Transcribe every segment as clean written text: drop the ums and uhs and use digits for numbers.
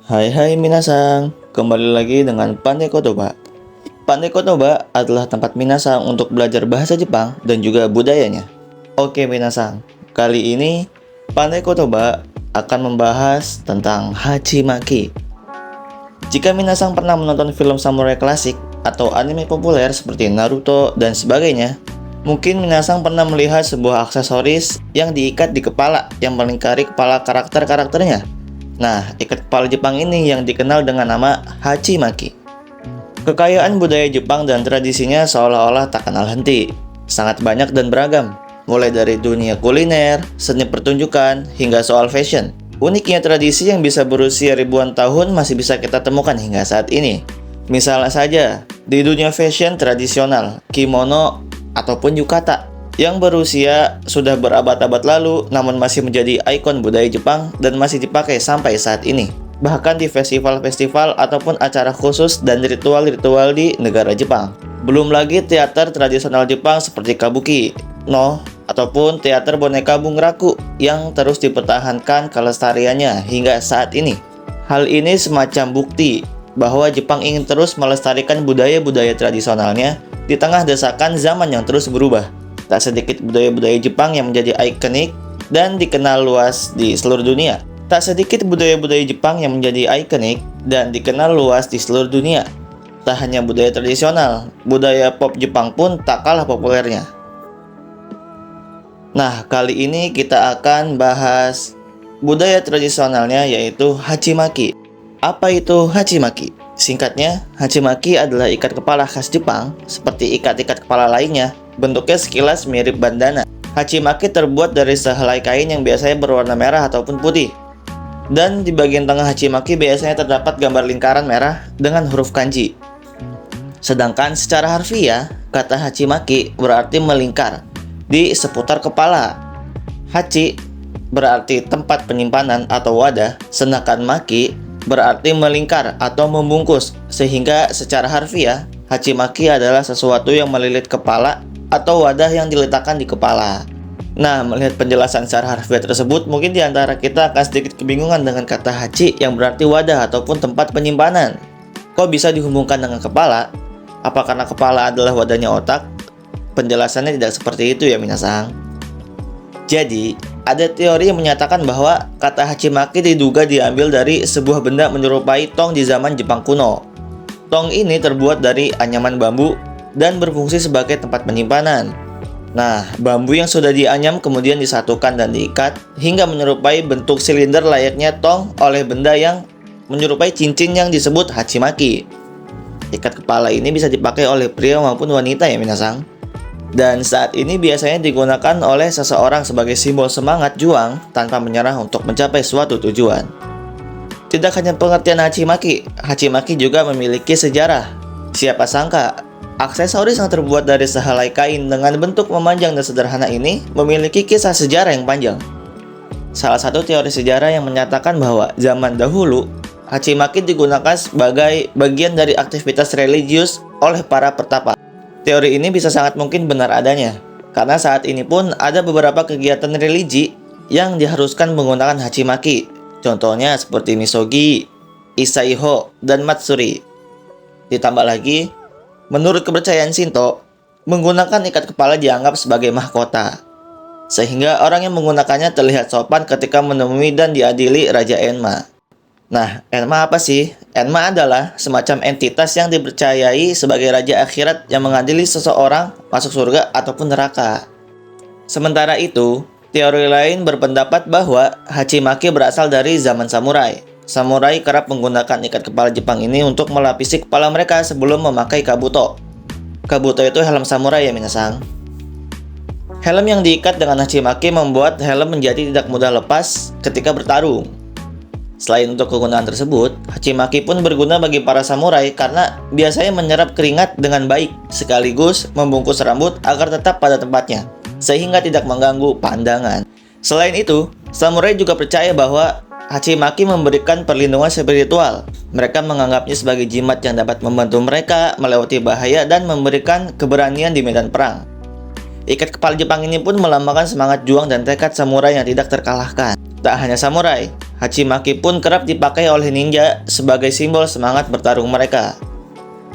Hai hai minasang, kembali lagi dengan Pandai Kotoba. Pandai Kotoba adalah tempat minasang untuk belajar bahasa Jepang dan juga budayanya. Oke minasang, kali ini Pandai Kotoba akan membahas tentang Hachimaki. Jika minasang pernah menonton film samurai klasik atau anime populer seperti Naruto dan sebagainya, mungkin minasang pernah melihat sebuah aksesoris yang diikat di kepala yang melingkari kepala karakter-karakternya. Nah, ikat kepala Jepang ini yang dikenal dengan nama Hachimaki. Kekayaan budaya Jepang dan tradisinya seolah-olah tak kenal henti. Sangat banyak dan beragam, mulai dari dunia kuliner, seni pertunjukan, hingga soal fashion. Uniknya tradisi yang bisa berusia ribuan tahun masih bisa kita temukan hingga saat ini. Misalnya saja, di dunia fashion tradisional, kimono ataupun yukata yang berusia sudah berabad-abad lalu namun masih menjadi ikon budaya Jepang dan masih dipakai sampai saat ini. Bahkan di festival-festival ataupun acara khusus dan ritual-ritual di negara Jepang. Belum lagi teater tradisional Jepang seperti kabuki, no, ataupun teater boneka bunraku yang terus dipertahankan kelestariannya hingga saat ini. Hal ini semacam bukti bahwa Jepang ingin terus melestarikan budaya-budaya tradisionalnya di tengah desakan zaman yang terus berubah. Tak sedikit budaya-budaya Jepang yang menjadi ikonik dan dikenal luas di seluruh dunia. Tak sedikit budaya-budaya Jepang yang menjadi ikonik dan dikenal luas di seluruh dunia. Tak hanya budaya tradisional, budaya pop Jepang pun tak kalah populernya. Nah, kali ini kita akan bahas budaya tradisionalnya yaitu Hachimaki. Apa itu Hachimaki? Singkatnya, Hachimaki adalah ikat kepala khas Jepang seperti ikat-ikat kepala lainnya. Bentuknya sekilas mirip bandana. Hachimaki terbuat dari sehelai kain yang biasanya berwarna merah ataupun putih. Dan di bagian tengah Hachimaki biasanya terdapat gambar lingkaran merah dengan huruf kanji. Sedangkan secara harfiah, kata Hachimaki berarti melingkar di seputar kepala. Hachi berarti tempat penyimpanan atau wadah, sedangkan maki berarti melingkar atau membungkus. Sehingga secara harfiah, Hachimaki adalah sesuatu yang melilit kepala atau wadah yang diletakkan di kepala. Nah, melihat penjelasan secara harfiah tersebut, mungkin di antara kita akan sedikit kebingungan dengan kata hachi yang berarti wadah ataupun tempat penyimpanan. Kok bisa dihubungkan dengan kepala? Apa karena kepala adalah wadahnya otak? Penjelasannya tidak seperti itu ya minasang. Jadi, ada teori yang menyatakan bahwa kata Hachimaki diduga diambil dari sebuah benda menyerupai tong di zaman Jepang kuno. Tong ini terbuat dari anyaman bambu dan berfungsi sebagai tempat penyimpanan. Nah, bambu yang sudah dianyam kemudian disatukan dan diikat hingga menyerupai bentuk silinder layaknya tong oleh benda yang menyerupai cincin yang disebut Hachimaki. Ikat kepala ini bisa dipakai oleh pria maupun wanita ya minasang. Dan saat ini biasanya digunakan oleh seseorang sebagai simbol semangat juang tanpa menyerah untuk mencapai suatu tujuan. Tidak hanya pengertian Hachimaki, Hachimaki juga memiliki sejarah. Siapa sangka, aksesoris yang terbuat dari sehelai kain dengan bentuk memanjang dan sederhana ini memiliki kisah sejarah yang panjang. Salah satu teori sejarah yang menyatakan bahwa zaman dahulu, Hachimaki digunakan sebagai bagian dari aktivitas religius oleh para pertapa. Teori ini bisa sangat mungkin benar adanya, karena saat ini pun ada beberapa kegiatan religi yang diharuskan menggunakan Hachimaki. Contohnya seperti Misogi, Isaiho, dan Matsuri. Ditambah lagi, menurut kepercayaan Shinto, menggunakan ikat kepala dianggap sebagai mahkota. Sehingga orang yang menggunakannya terlihat sopan ketika menemui dan diadili Raja Enma. Nah, Enma apa sih? Enma adalah semacam entitas yang dipercayai sebagai raja akhirat yang mengadili seseorang masuk surga ataupun neraka. Sementara itu, teori lain berpendapat bahwa Hachimaki berasal dari zaman samurai. Samurai kerap menggunakan ikat kepala Jepang ini untuk melapisi kepala mereka sebelum memakai kabuto. Kabuto itu helm samurai ya minasang. Helm yang diikat dengan Hachimaki membuat helm menjadi tidak mudah lepas ketika bertarung. Selain untuk kegunaan tersebut, Hachimaki pun berguna bagi para samurai karena biasanya menyerap keringat dengan baik, sekaligus membungkus rambut agar tetap pada tempatnya, sehingga tidak mengganggu pandangan. Selain itu, samurai juga percaya bahwa Hachimaki memberikan perlindungan spiritual. Mereka menganggapnya sebagai jimat yang dapat membantu mereka melewati bahaya dan memberikan keberanian di medan perang. Ikat kepala Jepang ini pun melambangkan semangat juang dan tekad samurai yang tidak terkalahkan. Tak hanya samurai, Hachimaki pun kerap dipakai oleh ninja sebagai simbol semangat bertarung mereka.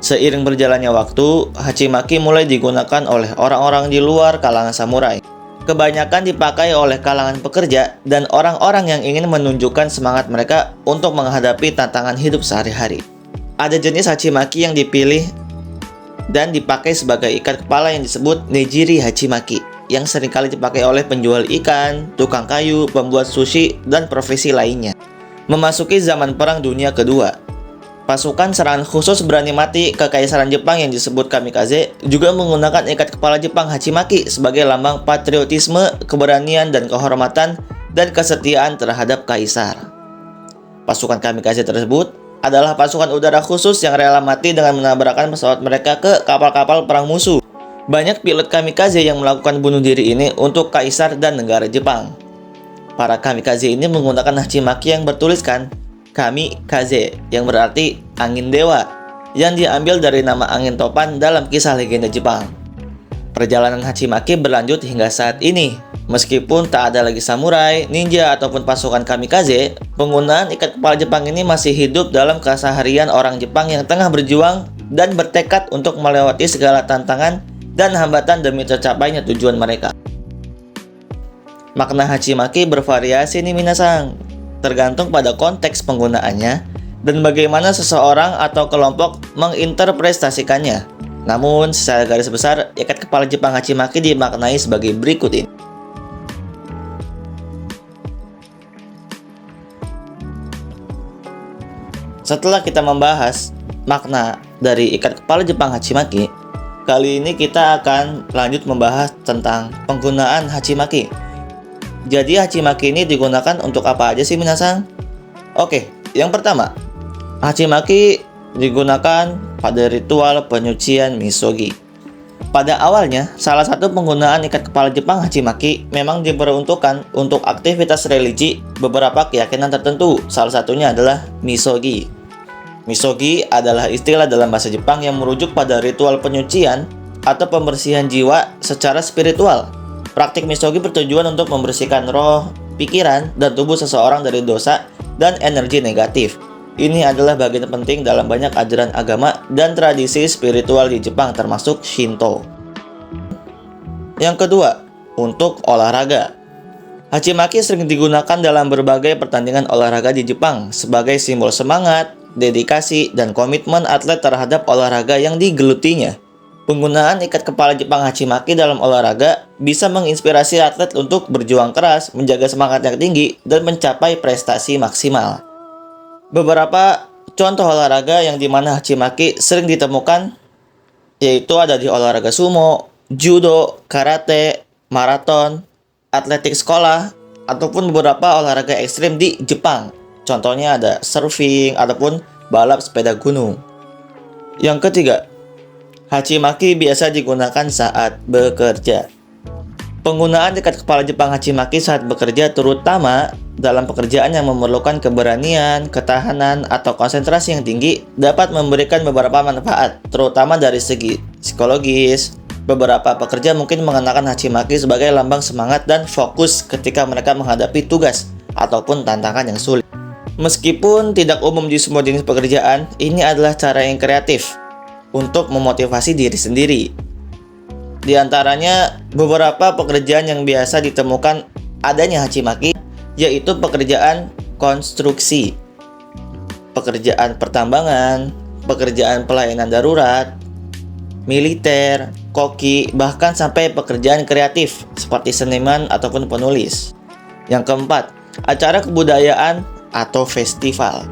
Seiring berjalannya waktu, hachimaki mulai digunakan oleh orang-orang di luar kalangan samurai. Kebanyakan dipakai oleh kalangan pekerja dan orang-orang yang ingin menunjukkan semangat mereka untuk menghadapi tantangan hidup sehari-hari. Ada jenis hachimaki yang dipilih dan dipakai sebagai ikat kepala yang disebut nejiri hachimaki, yang seringkali dipakai oleh penjual ikan, tukang kayu, pembuat sushi, dan profesi lainnya. Memasuki zaman Perang Dunia Kedua, pasukan serangan khusus berani mati Kekaisaran Jepang yang disebut kamikaze juga menggunakan ikat kepala Jepang hachimaki sebagai lambang patriotisme, keberanian, dan kehormatan dan kesetiaan terhadap kaisar. Pasukan kamikaze tersebut adalah pasukan udara khusus yang rela mati dengan menabrakkan pesawat mereka ke kapal-kapal perang musuh. Banyak pilot kamikaze yang melakukan bunuh diri ini untuk kaisar dan negara Jepang. Para kamikaze ini menggunakan hachimaki yang bertuliskan kamikaze, yang berarti angin dewa, yang diambil dari nama angin topan dalam kisah legenda Jepang. Perjalanan hachimaki berlanjut hingga saat ini. Meskipun tak ada lagi samurai, ninja, ataupun pasukan kamikaze, penggunaan ikat kepala Jepang ini masih hidup dalam keseharian orang Jepang yang tengah berjuang dan bertekad untuk melewati segala tantangan dan hambatan demi tercapainya tujuan mereka. Makna hachimaki bervariasi nih minasang, tergantung pada konteks penggunaannya dan bagaimana seseorang atau kelompok menginterpretasikannya. Namun, secara garis besar, ikat kepala Jepang hachimaki dimaknai sebagai berikut ini. Setelah kita membahas makna dari ikat kepala Jepang hachimaki, kali ini kita akan lanjut membahas tentang penggunaan hachimaki. Jadi hachimaki ini digunakan untuk apa aja sih minasang? Oke, yang pertama, hachimaki digunakan pada ritual penyucian misogi. Pada awalnya, salah satu penggunaan ikat kepala Jepang hachimaki memang diperuntukkan untuk aktivitas religi beberapa keyakinan tertentu. Salah satunya adalah misogi. Misogi adalah istilah dalam bahasa Jepang yang merujuk pada ritual penyucian atau pembersihan jiwa secara spiritual. Praktik misogi bertujuan untuk membersihkan roh, pikiran, dan tubuh seseorang dari dosa dan energi negatif. Ini adalah bagian penting dalam banyak ajaran agama dan tradisi spiritual di Jepang termasuk Shinto. Yang kedua, untuk olahraga. Hachimaki sering digunakan dalam berbagai pertandingan olahraga di Jepang sebagai simbol semangat, dedikasi, dan komitmen atlet terhadap olahraga yang digelutinya. Penggunaan ikat kepala Jepang hachimaki dalam olahraga bisa menginspirasi atlet untuk berjuang keras, menjaga semangat yang tinggi, dan mencapai prestasi maksimal. Beberapa contoh olahraga yang dimana hachimaki sering ditemukan yaitu ada di olahraga sumo, judo, karate, maraton, atletik sekolah, ataupun beberapa olahraga ekstrim di Jepang. Contohnya ada surfing ataupun balap sepeda gunung. Yang ketiga, hachimaki biasa digunakan saat bekerja. Penggunaan ikat kepala Jepang hachimaki saat bekerja terutama dalam pekerjaan yang memerlukan keberanian, ketahanan, atau konsentrasi yang tinggi dapat memberikan beberapa manfaat, terutama dari segi psikologis. Beberapa pekerja mungkin mengenakan hachimaki sebagai lambang semangat dan fokus ketika mereka menghadapi tugas ataupun tantangan yang sulit. Meskipun tidak umum di semua jenis pekerjaan, ini adalah cara yang kreatif untuk memotivasi diri sendiri. Di antaranya, beberapa pekerjaan yang biasa ditemukan adanya hachimaki, yaitu pekerjaan konstruksi, pekerjaan pertambangan, pekerjaan pelayanan darurat, militer, koki, bahkan sampai pekerjaan kreatif seperti seniman ataupun penulis. Yang keempat, acara kebudayaan atau festival.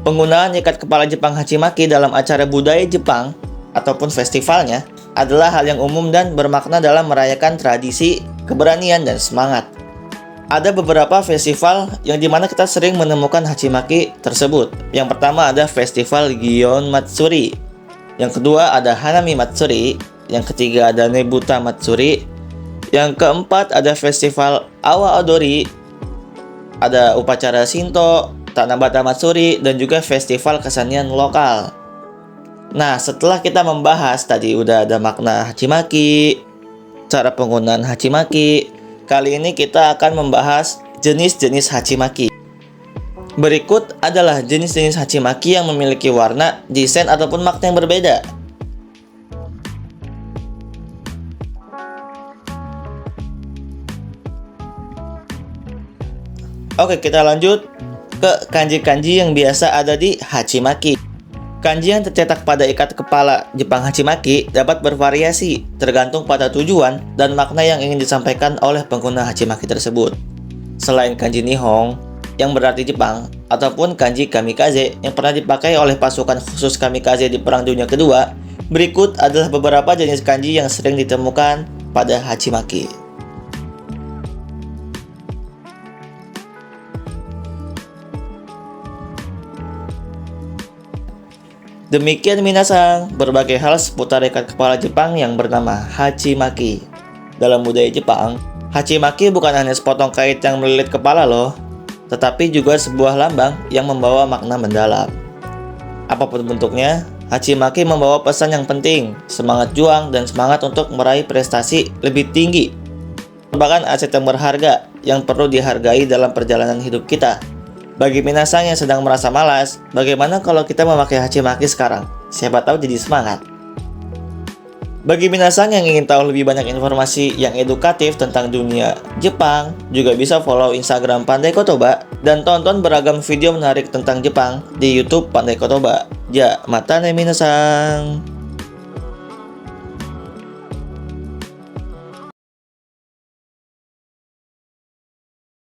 Penggunaan ikat kepala Jepang hachimaki dalam acara budaya Jepang ataupun festivalnya adalah hal yang umum dan bermakna dalam merayakan tradisi, keberanian, dan semangat. Ada beberapa festival yang dimana kita sering menemukan hachimaki tersebut. Yang pertama ada festival Gion Matsuri. Yang kedua ada Hanami Matsuri. Yang ketiga ada Nebuta Matsuri. Yang keempat ada festival Awa Odori. Ada upacara Shinto, Tanabata Matsuri, dan juga festival kesenian lokal. Nah, setelah kita membahas tadi udah ada makna hachimaki, cara penggunaan hachimaki, kali ini kita akan membahas jenis-jenis hachimaki. Berikut adalah jenis-jenis hachimaki yang memiliki warna, desain, ataupun makna yang berbeda. Oke, kita lanjut ke kanji-kanji yang biasa ada di hachimaki. Kanji yang tercetak pada ikat kepala Jepang hachimaki dapat bervariasi tergantung pada tujuan dan makna yang ingin disampaikan oleh pengguna hachimaki tersebut. Selain kanji Nihon yang berarti Jepang, ataupun kanji kamikaze yang pernah dipakai oleh pasukan khusus kamikaze di Perang Dunia Kedua, berikut adalah beberapa jenis kanji yang sering ditemukan pada hachimaki. Demikian minasang, berbagai hal seputar ikat kepala Jepang yang bernama hachimaki. Dalam budaya Jepang, hachimaki bukan hanya sepotong kait yang melilit kepala loh, tetapi juga sebuah lambang yang membawa makna mendalam. Apapun bentuknya, hachimaki membawa pesan yang penting, semangat juang dan semangat untuk meraih prestasi lebih tinggi. Merupakan aset yang berharga yang perlu dihargai dalam perjalanan hidup kita. Bagi minasang yang sedang merasa malas, bagaimana kalau kita memakai hachimaki sekarang? Siapa tahu jadi semangat. Bagi minasang yang ingin tahu lebih banyak informasi yang edukatif tentang dunia Jepang, juga bisa follow Instagram Pandai Kotoba dan tonton beragam video menarik tentang Jepang di YouTube Pandai Kotoba. Ja, mata ne minasang.